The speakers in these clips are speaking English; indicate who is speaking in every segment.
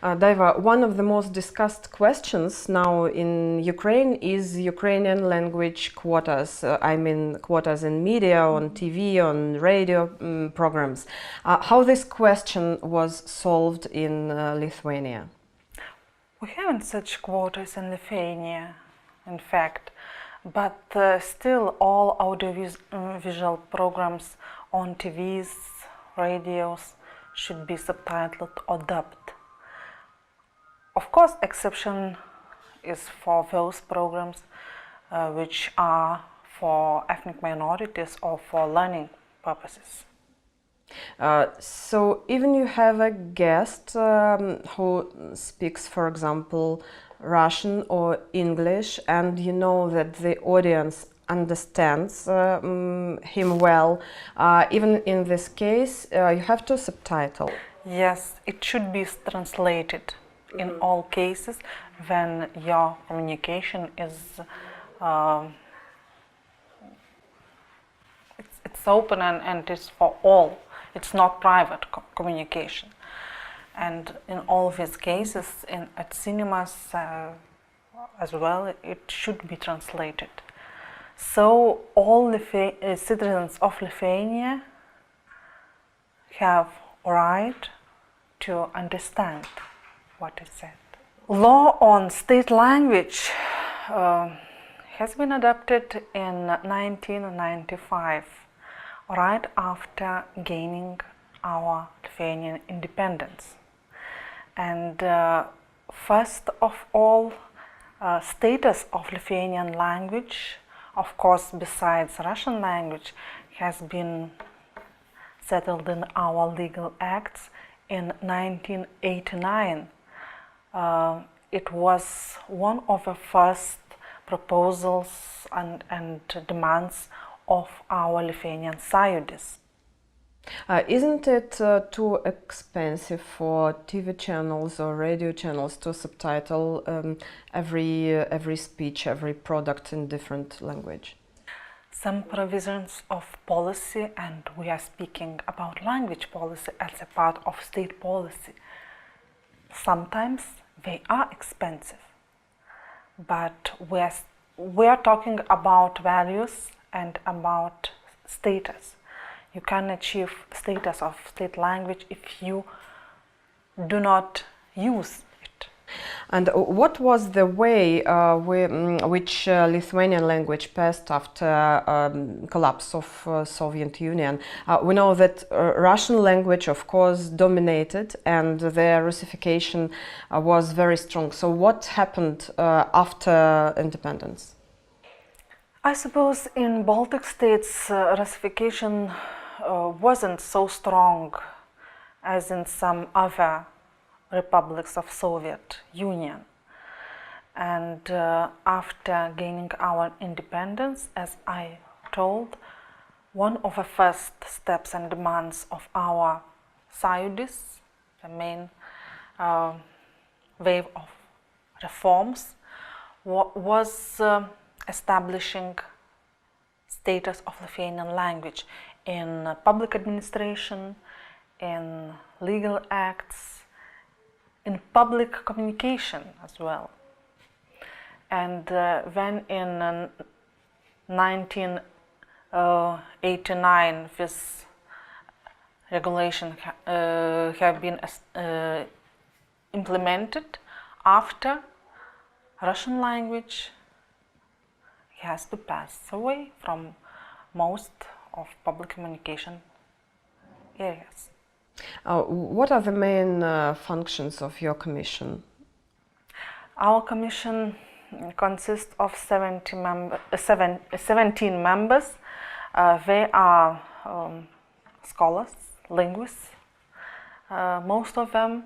Speaker 1: Daiva, one of the most discussed questions now in Ukraine is Ukrainian language quotas. I mean quotas in media, on TV, on radio programs. How this question was solved in Lithuania?
Speaker 2: We haven't such quotas in Lithuania, in fact, but still all audiovisual programs on TVs, radios should be subtitled or dubbed. Of course, exception is for those programs which are for ethnic minorities or for learning purposes.
Speaker 1: So even you have a guest who speaks, for example, Russian or English, and you know that the audience understands him well, even in this case, you have to subtitle.
Speaker 2: Yes, it should be translated in all cases when your communication is it's open and it's for all. It's not private communication. And in all of these cases, at cinemas as well, it should be translated. So all citizens of Lithuania have a right to understand what is said. Law on state language has been adopted in 1995, right after gaining our Lithuanian independence. And first of all, status of Lithuanian language, of course, besides Russian language, has been settled in our legal acts in 1989. It was one of the first proposals and demands of our Lithuanian Sąjūdis.
Speaker 1: Isn't it too expensive for TV channels or radio channels to subtitle every speech, every product in different language?
Speaker 2: Some provisions of policy, and we are speaking about language policy as a part of state policy, sometimes they are expensive, but we are talking about values and about status. You can achieve status of state language if you do not use it.
Speaker 1: And what was the way which Lithuanian language passed after collapse of Soviet Union? We know that Russian language, of course, dominated, and the Russification was very strong. So what happened after independence?
Speaker 2: I suppose in Baltic states, Russification wasn't so strong as in some other republics of Soviet Union. And after gaining our independence, as I told, one of the first steps and demands of our Sąjūdis, the main wave of reforms, was establishing status of Lithuanian language in public administration, in legal acts, in public communication as well. And when in 1989 this regulation have been implemented, after Russian language has to pass away from most of public communication areas.
Speaker 1: What are the main functions of your commission?
Speaker 2: Our commission consists of 17 members. They are scholars, linguists, most of them,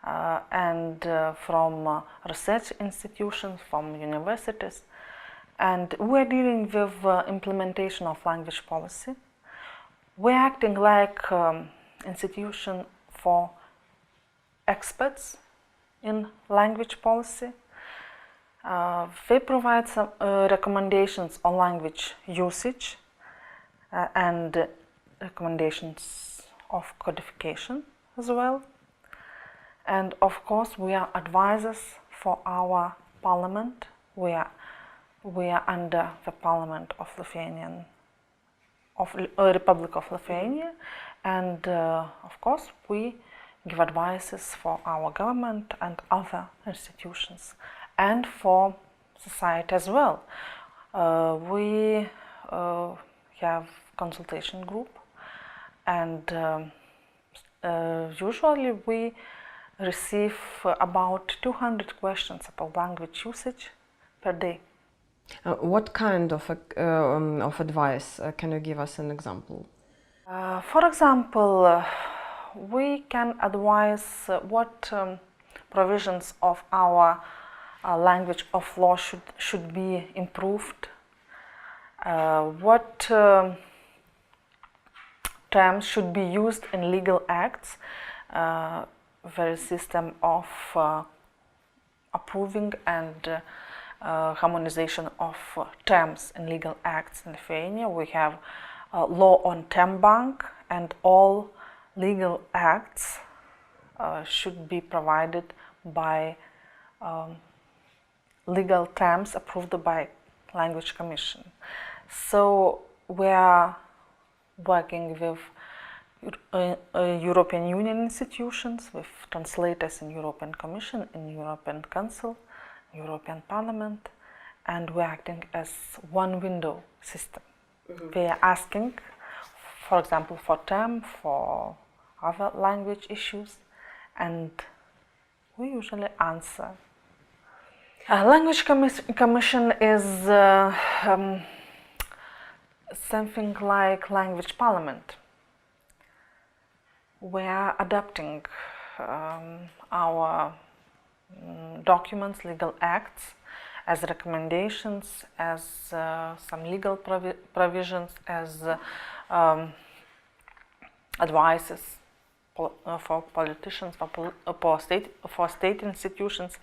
Speaker 2: and from research institutions, from universities. And we're dealing with implementation of language policy. We're acting like institution for experts in language policy. They provide some recommendations on language usage and recommendations of codification as well. And of course, we are advisors for our parliament. We are under the parliament of Lithuanian, of Republic of Lithuania, and of course, we give advices for our government and other institutions, and for society as well. We have consultation group, and usually we receive about 200 questions about language usage per day.
Speaker 1: What kind of advice can you give us an example?
Speaker 2: For example, we can advise what provisions of our language of law should be improved, what terms should be used in legal acts. There is system of approving and harmonization of terms in legal acts in Lithuania. We have law on term bank, and all legal acts should be provided by legal terms approved by Language Commission. So we are working with European Union institutions, with translators in European Commission, in European Council, European Parliament, and we're acting as one window system. We are asking, for example, for term, for other language issues, and we usually answer. Language Commission is something like language parliament. We are adapting our documents, legal acts, as recommendations, as some legal provisions, as advices for politicians, for state institutions.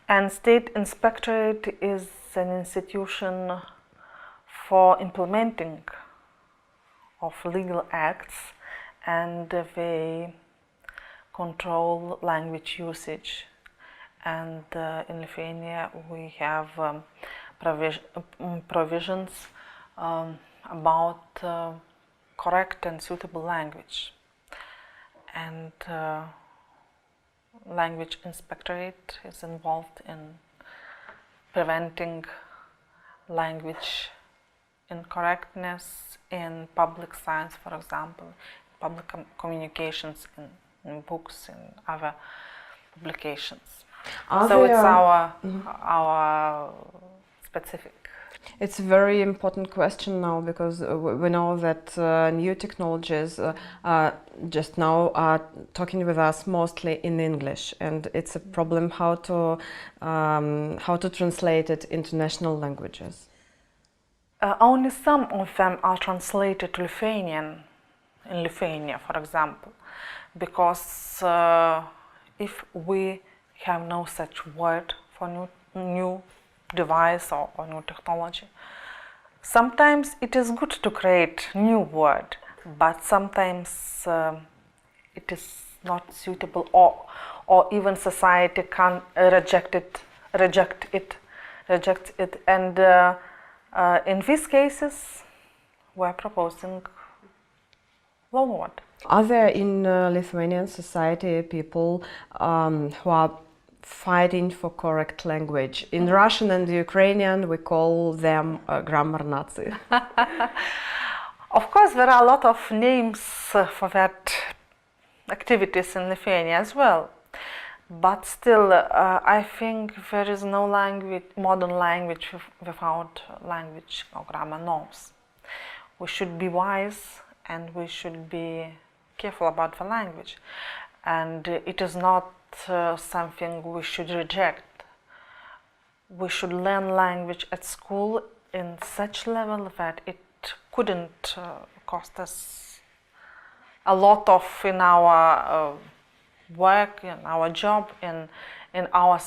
Speaker 2: And State Inspectorate is an institution for implementing of legal acts, and they control language usage. And in Lithuania we have provisions about correct and suitable language. And Language Inspectorate is involved in preventing language incorrectness in public science, for example, public communications, in books, in other publications. So it's our specific.
Speaker 1: It's a very important question now, because we know that new technologies just now are talking with us mostly in English, and it's a problem how to translate it into national languages.
Speaker 2: Only some of them are translated to Lithuanian in Lithuania, for example, because if we have no such word for new device or new technology, sometimes it is good to create new word, but sometimes it is not suitable, or even society can reject it, and in these cases we're proposing loan word.
Speaker 1: Are there in Lithuanian society people who are fighting for correct language? In Russian and Ukrainian we call them grammar Nazi.
Speaker 2: Of course, there are a lot of names for that activities in Lithuania as well, but still I think there is no language, modern language without language or grammar norms. We should be wise and we should be careful about the language, and it is not something we should reject. We should learn language at school in such level that it couldn't cost us a lot of in our work, in our job, in our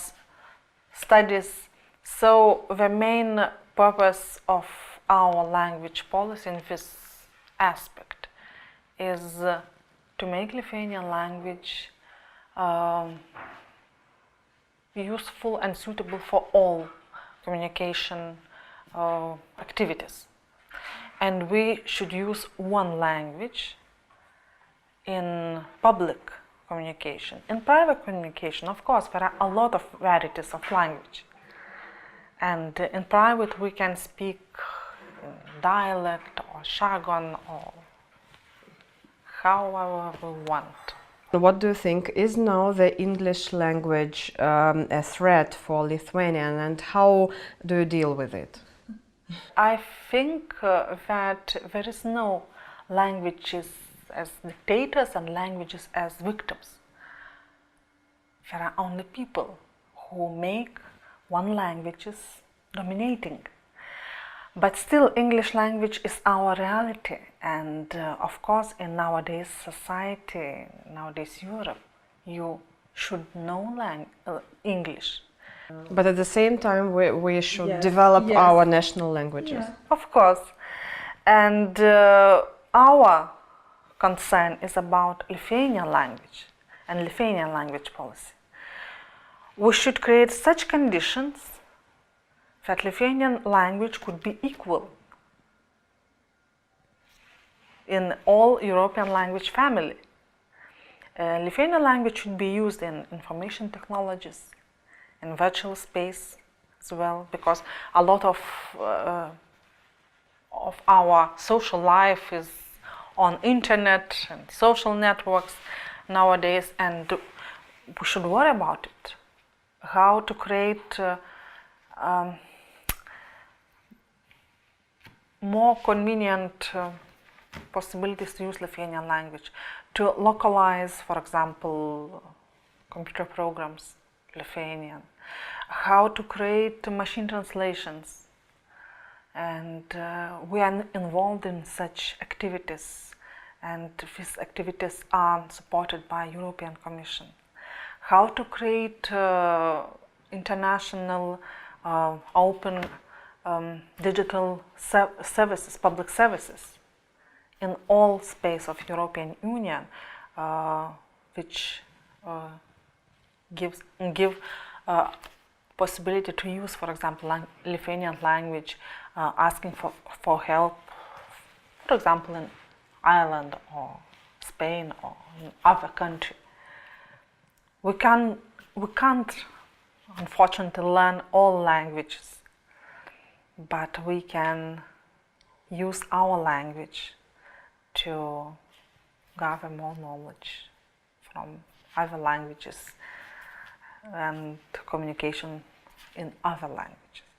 Speaker 2: studies. So the main purpose of our language policy in this aspect is to make Lithuanian language useful and suitable for all communication activities. And we should use one language in public communication. In private communication, of course, there are a lot of varieties of language. And in private, we can speak in dialect or jargon or however we want.
Speaker 1: What do you think, is now the English language a threat for Lithuanian, and how do you deal with it?
Speaker 2: I think that there is no languages as dictators and languages as victims. There are only people who make one language dominating. But still, English language is our reality, and of course, in nowadays society, nowadays Europe, you should know English.
Speaker 1: But at the same time, we should develop our national languages.
Speaker 2: Of course. And our concern is about Lithuanian language and Lithuanian language policy. We should create such conditions that Lithuanian language could be equal in all European language family. Lithuanian language should be used in information technologies, in virtual space as well, because a lot of our social life is on internet and social networks nowadays, and we should worry about it. How to create more convenient possibilities to use Lithuanian language, to localize, for example, computer programs Lithuanian, how to create machine translations, and we are involved in such activities, and these activities are supported by European Commission. How to create international open digital services, public services in all space of European Union, which give possibility to use, for example, Lithuanian language, asking for help, for example, in Ireland or Spain or in other country. We can't, unfortunately, learn all languages, but we can use our language to gather more knowledge from other languages and communication in other languages.